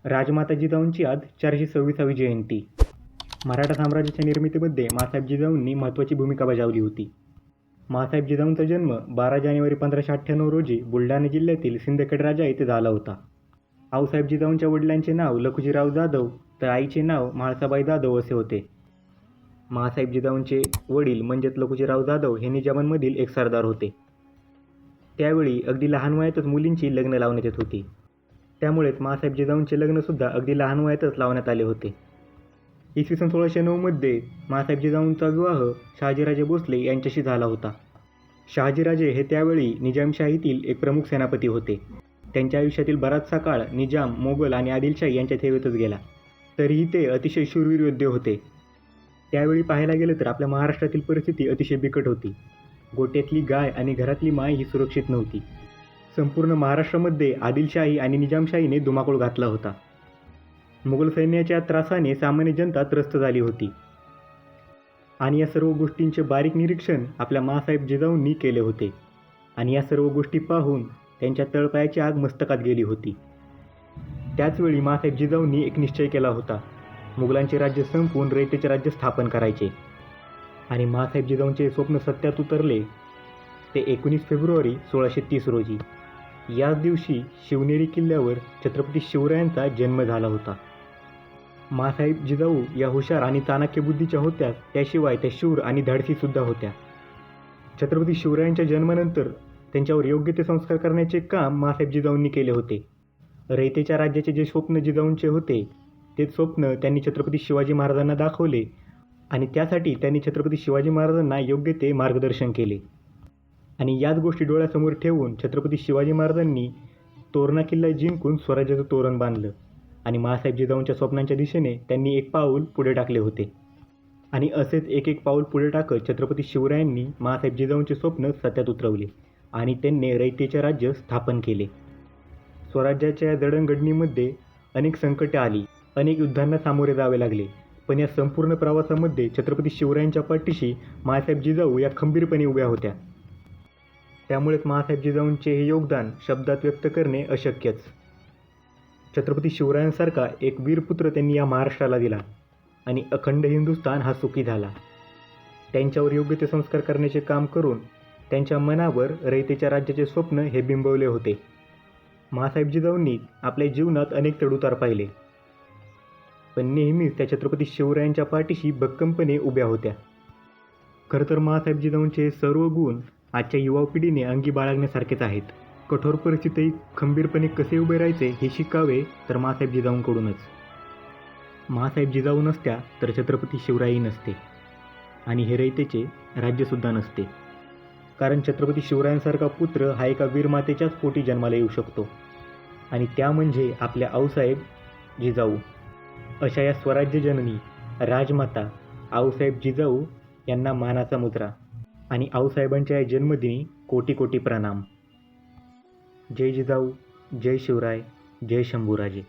राजमाता जिजाऊंची आज 426वी जयंती. मराठा साम्राज्याच्या निर्मितीमध्ये माँसाहेब जिजाऊंनी महत्त्वाची भूमिका बजावली होती. माँसाहेब जिजाऊंचा जन्म 12 जानेवारी 1598 रोजी बुलढाणा जिल्ह्यातील सिंदखेडराजा येथे झाला होता. आऊसाहेब जिजाऊंच्या वडिलांचे नाव लखुजीराव जाधव तर आईचे नाव म्हाळसाबाई जाधव असे होते. माँसाहेब जिजाऊंचे वडील म्हणजेच लखुजीराव जाधव हे निजामांमधील एक सरदार होते. त्यावेळी अगदी लहान वयातच मुलींची लग्न लावण्यात येत होती. त्यामुळेच माँसाहेब जिजाऊंचे लग्नसुद्धा अगदी लहान वयातच लावण्यात आले होते. इसवी सन 1609 मध्ये माँसाहेब जिजाऊंचा विवाह शहाजीराजे भोसले यांच्याशी झाला होता. शहाजीराजे हे त्यावेळी निजामशाहीतील एक प्रमुख सेनापती होते. त्यांच्या आयुष्यातील बराचसा काळ निजाम, मोगल आणि आदिलशाही यांच्या सेवेतच गेला. तरीही ते अतिशय शूरवीर योद्धे होते. त्यावेळी पाहायला गेलं तर आपल्या महाराष्ट्रातील परिस्थिती अतिशय बिकट होती. गोट्यातली गाय आणि घरातली माय ही सुरक्षित नव्हती. संपूर्ण महाराष्ट्रामध्ये आदिलशाही आणि निजामशाहीने धुमाकूळ घातला होता. मुघल सैन्याच्या त्रासाने सामान्य जनता त्रस्त झाली होती. आणि या सर्व गोष्टींचे बारीक निरीक्षण आपल्या माँसाहेब जिजाऊंनी केले होते. आणि या सर्व गोष्टी पाहून त्यांच्या तळपायाची आग मस्तकात गेली होती. त्याचवेळी माँसाहेब जिजाऊंनी एक निश्चय केला होता. मुघलांचे राज्य संपवून रयतेचे राज्य स्थापन करायचे. आणि माँसाहेब जिजाऊंचे स्वप्न सत्यात उतरले ते 19 फेब्रुवारी 1630 रोजी. याच दिवशी शिवनेरी किल्ल्यावर छत्रपती शिवरायांचा जन्म झाला होता. माँसाहेब जिजाऊ या हुशार आणि चाणक्य बुद्धीच्या होत्या, त्याशिवाय त्या शूर आणि धाडसीसुद्धा होत्या. छत्रपती शिवरायांच्या जन्मानंतर त्यांच्यावर योग्य ते संस्कार करण्याचे काम माँसाहेब जिजाऊंनी केले होते. रयतेच्या राज्याचे जे स्वप्न जिजाऊंचे होते तेच स्वप्न त्यांनी छत्रपती शिवाजी महाराजांना दाखवले आणि त्यासाठी त्यांनी छत्रपती शिवाजी महाराजांना योग्य ते मार्गदर्शन केले. आणि याच गोष्टी डोळ्यासमोर ठेवून छत्रपती शिवाजी महाराजांनी तोरणा किल्ला जिंकून स्वराज्याचं तोरण बांधलं. आणि माँसाहेब जिजाऊंच्या स्वप्नांच्या दिशेने त्यांनी एक पाऊल पुढे टाकले होते. आणि असेच एक एक पाऊल पुढे टाकत छत्रपती शिवरायांनी माँसाहेब जिजाऊंचे स्वप्न सत्यात उतरवले आणि त्यांनी रयतेचे राज्य स्थापन केले. स्वराज्याच्या जडणघडणीमध्ये अनेक संकटे आली, अनेक युद्धांना सामोरे जावे लागले. पण या संपूर्ण प्रवासामध्ये छत्रपती शिवरायांच्या पाठीशी माँसाहेब जिजाऊ या खंबीरपणे उभ्या होत्या. त्यामुळेच माँसाहेब जिजाऊंचे हे योगदान शब्दात व्यक्त करणे अशक्यच. छत्रपती शिवरायांसारखा एक वीरपुत्र त्यांनी या महाराष्ट्राला दिला आणि अखंड हिंदुस्थान हा सुखी झाला. त्यांच्यावर योग्य ते संस्कार करण्याचे काम करून त्यांच्या मनावर रयतेच्या राज्याचे स्वप्न हे बिंबवले होते. माँसाहेब जिजाऊंनी आपल्या जीवनात अनेक चढउतार पाहिले, पण नेहमीच त्या छत्रपती शिवरायांच्या पाठीशी भक्कमपणे उभ्या होत्या. खरं तर माँसाहेब जिजाऊंचे सर्व गुण आजच्या युवा पिढीने अंगी बाळगण्यासारखेच आहेत. कठोर परिस्थितीत खंबीरपणे कसे उभे राहायचे हे शिकावे तर माँसाहेब जिजाऊंकडूनच. माँसाहेब जिजाऊ नसत्या तर छत्रपती शिवरायही नसते आणि हे रयतेचे राज्यसुद्धा नसते. कारण छत्रपती शिवरायांसारखा पुत्र हा एका वीरमातेच्याच पोटी जन्माला येऊ शकतो आणि त्या म्हणजे आपल्या आऊसाहेब जिजाऊ. अशा या स्वराज्य जननी राजमाता आऊसाहेब जिजाऊ यांना मानाचा मुजरा आणि आऊसाहेबांच्या या जन्मदिनी कोटी कोटी प्रणाम. जय जिजाऊ, जय शिवराय, जय शंभूराजे.